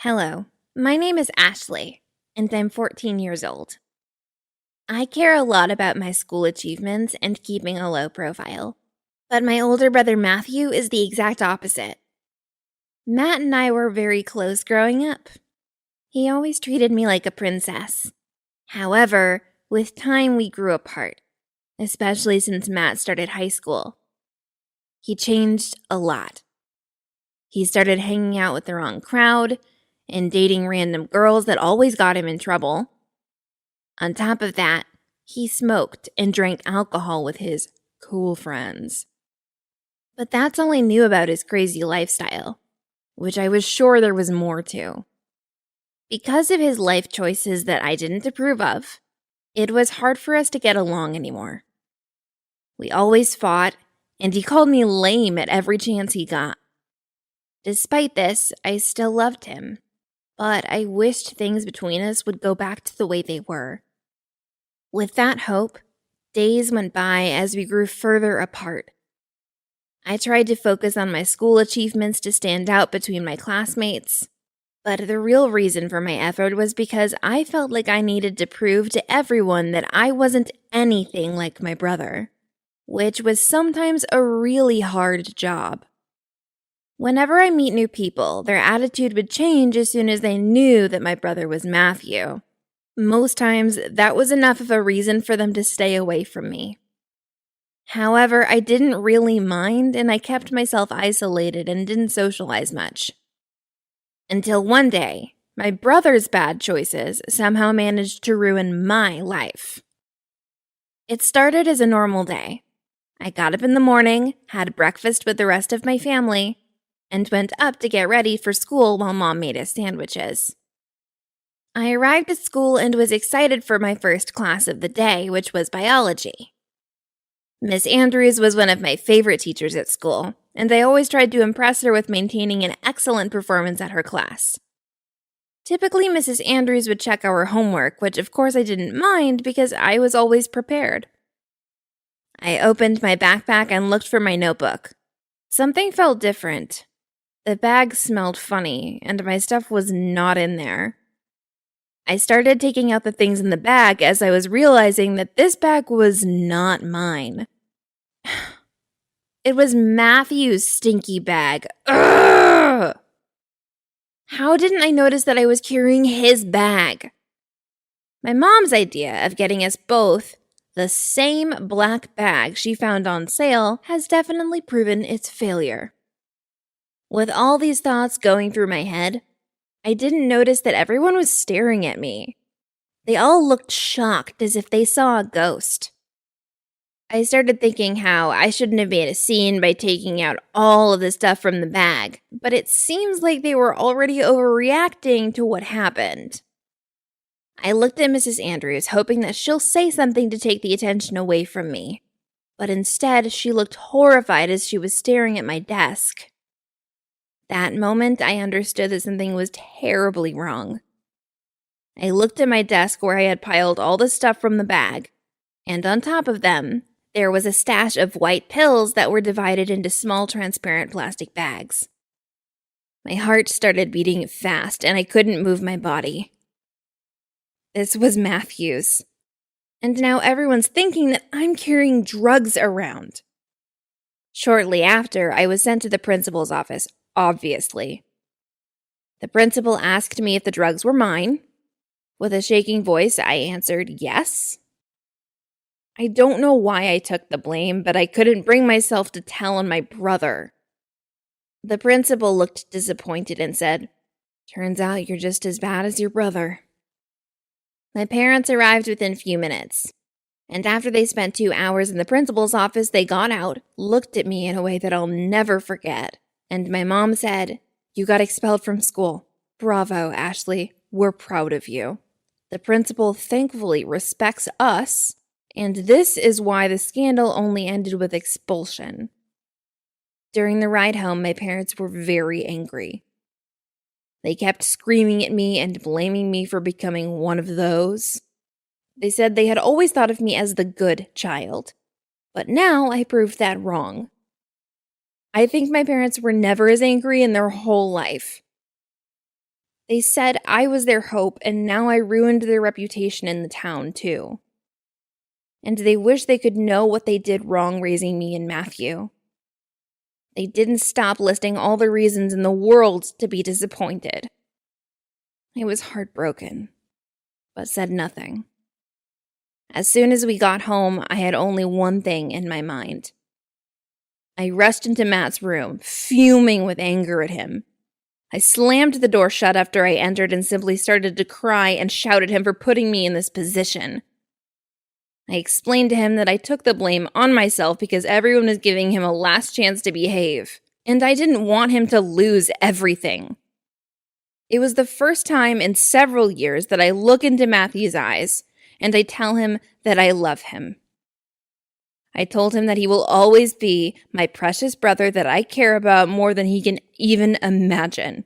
Hello, my name is Ashley, and I'm 14 years old. I care a lot about my school achievements and keeping a low profile, but my older brother Matthew is the exact opposite. Matt and I were very close growing up. He always treated me like a princess. However, with time we grew apart, especially since Matt started high school. He changed a lot. He started hanging out with the wrong crowd and dating random girls that always got him in trouble. On top of that, he smoked and drank alcohol with his cool friends. But that's all I knew about his crazy lifestyle, which I was sure there was more to. Because of his life choices that I didn't approve of, it was hard for us to get along anymore. We always fought, and he called me lame at every chance he got. Despite this, I still loved him, but I wished things between us would go back to the way they were. With that hope, days went by as we grew further apart. I tried to focus on my school achievements to stand out between my classmates, but the real reason for my effort was because I felt like I needed to prove to everyone that I wasn't anything like my brother, which was sometimes a really hard job. Whenever I meet new people, their attitude would change as soon as they knew that my brother was Matthew. Most times, that was enough of a reason for them to stay away from me. However, I didn't really mind, and I kept myself isolated and didn't socialize much. Until one day, my brother's bad choices somehow managed to ruin my life. It started as a normal day. I got up in the morning, had breakfast with the rest of my family, and went up to get ready for school while Mom made us sandwiches. I arrived at school and was excited for my first class of the day, which was biology. Miss Andrews was one of my favorite teachers at school, and I always tried to impress her with maintaining an excellent performance at her class. Typically, Mrs. Andrews would check our homework, which of course I didn't mind because I was always prepared. I opened my backpack and looked for my notebook. Something felt different. The bag smelled funny, and my stuff was not in there. I started taking out the things in the bag as I was realizing that this bag was not mine. It was Matthew's stinky bag. Ugh! How didn't I notice that I was carrying his bag? My mom's idea of getting us both the same black bag she found on sale has definitely proven its failure. With all these thoughts going through my head, I didn't notice that everyone was staring at me. They all looked shocked as if they saw a ghost. I started thinking how I shouldn't have made a scene by taking out all of the stuff from the bag, but it seems like they were already overreacting to what happened. I looked at Mrs. Andrews, hoping that she'll say something to take the attention away from me, but instead she looked horrified as she was staring at my desk. That moment, I understood that something was terribly wrong. I looked at my desk where I had piled all the stuff from the bag, and on top of them, there was a stash of white pills that were divided into small transparent plastic bags. My heart started beating fast, and I couldn't move my body. This was Matthew's. And now everyone's thinking that I'm carrying drugs around. Shortly after, I was sent to the principal's office, obviously. The principal asked me if the drugs were mine. With a shaking voice, I answered yes. I don't know why I took the blame, but I couldn't bring myself to tell on my brother. The principal looked disappointed and said, "Turns out you're just as bad as your brother." My parents arrived within a few minutes, and after they spent 2 hours in the principal's office, they got out, looked at me in a way that I'll never forget, and my mom said, "You got expelled from school. Bravo, Ashley. We're proud of you." The principal thankfully respects us, and this is why the scandal only ended with expulsion. During the ride home, my parents were very angry. They kept screaming at me and blaming me for becoming one of those. They said they had always thought of me as the good child, but now I proved that wrong. I think my parents were never as angry in their whole life. They said I was their hope, and now I ruined their reputation in the town, too. And they wish they could know what they did wrong raising me and Matthew. They didn't stop listing all the reasons in the world to be disappointed. I was heartbroken, but said nothing. As soon as we got home, I had only one thing in my mind. I rushed into Matt's room, fuming with anger at him. I slammed the door shut after I entered and simply started to cry and shout at him for putting me in this position. I explained to him that I took the blame on myself because everyone was giving him a last chance to behave, and I didn't want him to lose everything. It was the first time in several years that I look into Matthew's eyes, and I tell him that I love him. I told him that he will always be my precious brother that I care about more than he can even imagine.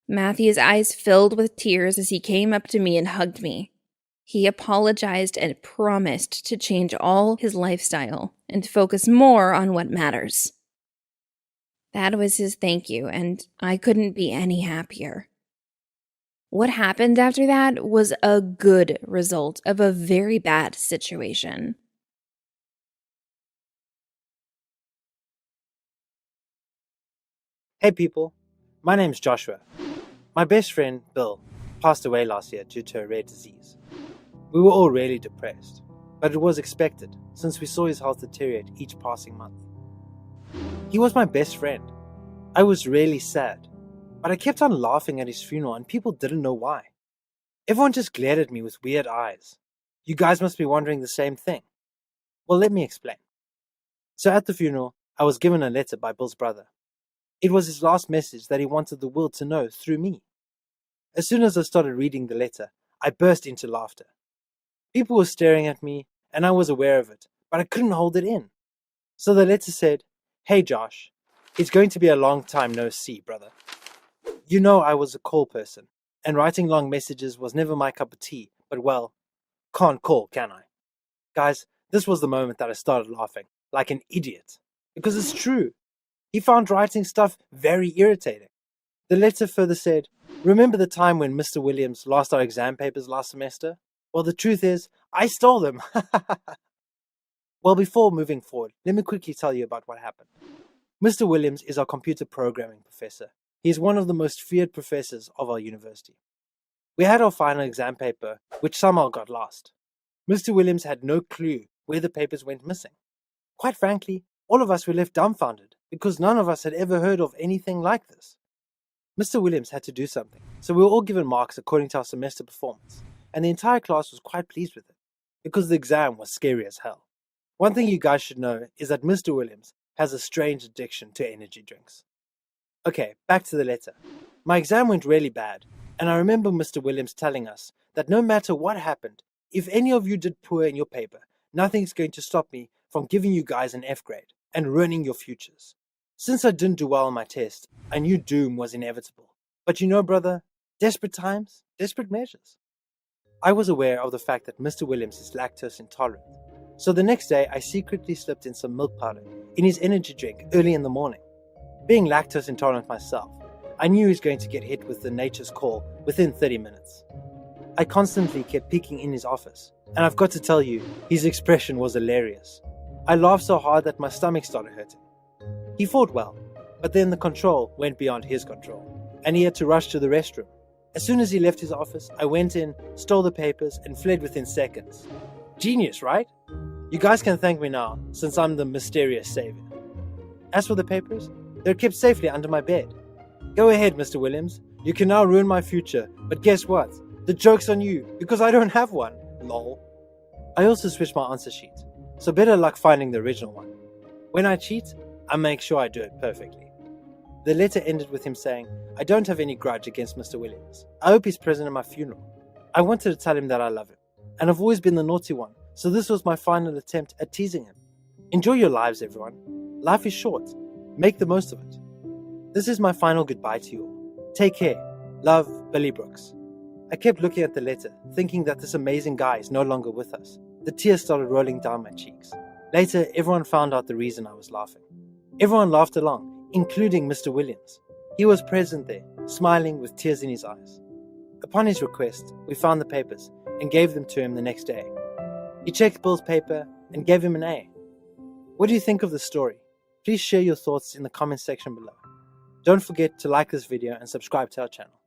Matthew's eyes filled with tears as he came up to me and hugged me. He apologized and promised to change all his lifestyle and focus more on what matters. That was his thank you, and I couldn't be any happier. What happened after that was a good result of a very bad situation. Hey people, my name's Joshua. My best friend, Bill, passed away last year due to a rare disease. We were all really depressed, but it was expected since we saw his health deteriorate each passing month. He was my best friend. I was really sad, but I kept on laughing at his funeral and people didn't know why. Everyone just glared at me with weird eyes. You guys must be wondering the same thing. Well, let me explain. So at the funeral, I was given a letter by Bill's brother. It was his last message that he wanted the world to know through me. As soon as I started reading the letter, I burst into laughter. People were staring at me, and I was aware of it, but I couldn't hold it in. So the letter said, "Hey Josh, it's going to be a long time no see, brother. You know I was a call person, and writing long messages was never my cup of tea, but well, can't call, can I?" Guys, this was the moment that I started laughing, like an idiot, because it's true. He found writing stuff very irritating. The letter further said, "Remember the time when Mr. Williams lost our exam papers last semester? Well, the truth is, I stole them." Well, before moving forward, let me quickly tell you about what happened. Mr. Williams is our computer programming professor. He is one of the most feared professors of our university. We had our final exam paper, which somehow got lost. Mr. Williams had no clue where the papers went missing. Quite frankly, all of us were left dumbfounded because none of us had ever heard of anything like this. Mr. Williams had to do something, so we were all given marks according to our semester performance, and the entire class was quite pleased with it, because the exam was scary as hell. One thing you guys should know is that Mr. Williams has a strange addiction to energy drinks. Okay, back to the letter. My exam went really bad, and I remember Mr. Williams telling us that no matter what happened, if any of you did poor in your paper, nothing's going to stop me from giving you guys an F grade and ruining your futures. Since I didn't do well on my test, I knew doom was inevitable. But you know, brother, desperate times, desperate measures. I was aware of the fact that Mr. Williams is lactose intolerant. So the next day, I secretly slipped in some milk powder in his energy drink early in the morning. Being lactose intolerant myself, I knew he was going to get hit with the nature's call within 30 minutes. I constantly kept peeking in his office, and I've got to tell you, his expression was hilarious. I laughed so hard that my stomach started hurting. He fought well, but then the control went beyond his control, and he had to rush to the restroom. As soon as he left his office, I went in, stole the papers, and fled within seconds. Genius, right? You guys can thank me now, since I'm the mysterious savior. As for the papers, they're kept safely under my bed. Go ahead, Mr. Williams. You can now ruin my future, but guess what? The joke's on you, because I don't have one. Lol. I also switched my answer sheet, so better luck finding the original one. When I cheat, I make sure I do it perfectly. The letter ended with him saying, "I don't have any grudge against Mr. Williams. I hope he's present at my funeral. I wanted to tell him that I love him, and I've always been the naughty one, so this was my final attempt at teasing him. Enjoy your lives, everyone. Life is short. Make the most of it." This is my final goodbye to you all. Take care. Love, Billy Brooks. I kept looking at the letter, thinking that this amazing guy is no longer with us. The tears started rolling down my cheeks. Later, everyone found out the reason I was laughing. Everyone laughed along, including Mr. Williams. He was present there, smiling with tears in his eyes. Upon his request, we found the papers and gave them to him the next day. He checked Bill's paper and gave him an A. What do you think of the story? Please share your thoughts in the comments section below. Don't forget to like this video and subscribe to our channel.